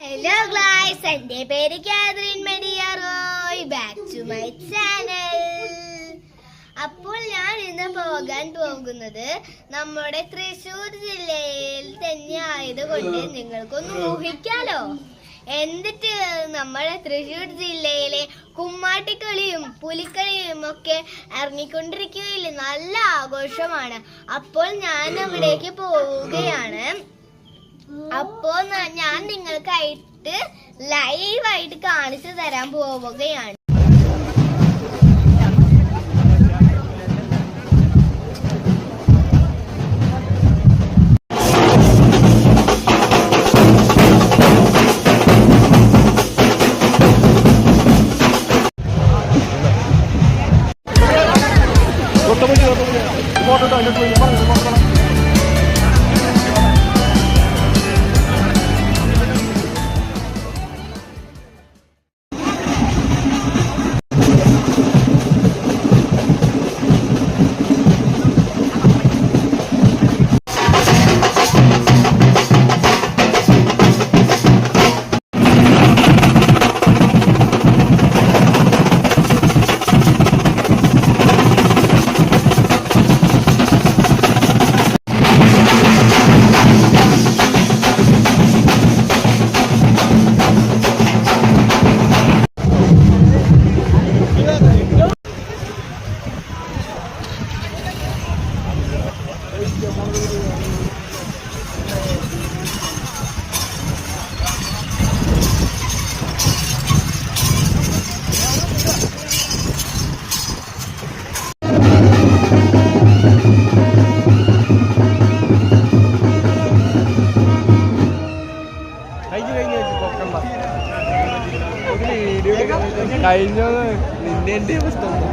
Hello guys, എന്റെ പേര് Catherine Maria Roy. Back to my channel. അപ്പോൾ ഞാൻ ഇന്ന് പോകാൻ പോകുന്നത് നമ്മുടെ തൃശ്ശൂർ ജില്ലയിൽ തന്നെ ആയതുകൊണ്ട് നിങ്ങൾക്കൊന്ന് ഊഹിക്കാലോ. എന്നിട്ട് നമ്മുടെ തൃശ്ശൂർ ജില്ലയിലെ കുമ്മാട്ടിക്കളിയും പുലിക്കളിയും ഒക്കെ ഇറങ്ങിക്കൊണ്ടിരിക്കുകയില്ല, നല്ല ആഘോഷമാണ്. അപ്പോൾ ഞാൻ അവിടേക്ക് പോവുകയാണ്. അപ്പോ ഞാൻ നിങ്ങൾക്കായിട്ട് ലൈവായിട്ട് കാണിച്ചു തരാൻ പോവുകയാണ്. കഴിഞ്ഞത് നിന്റെ എന്റെ പുസ്തകം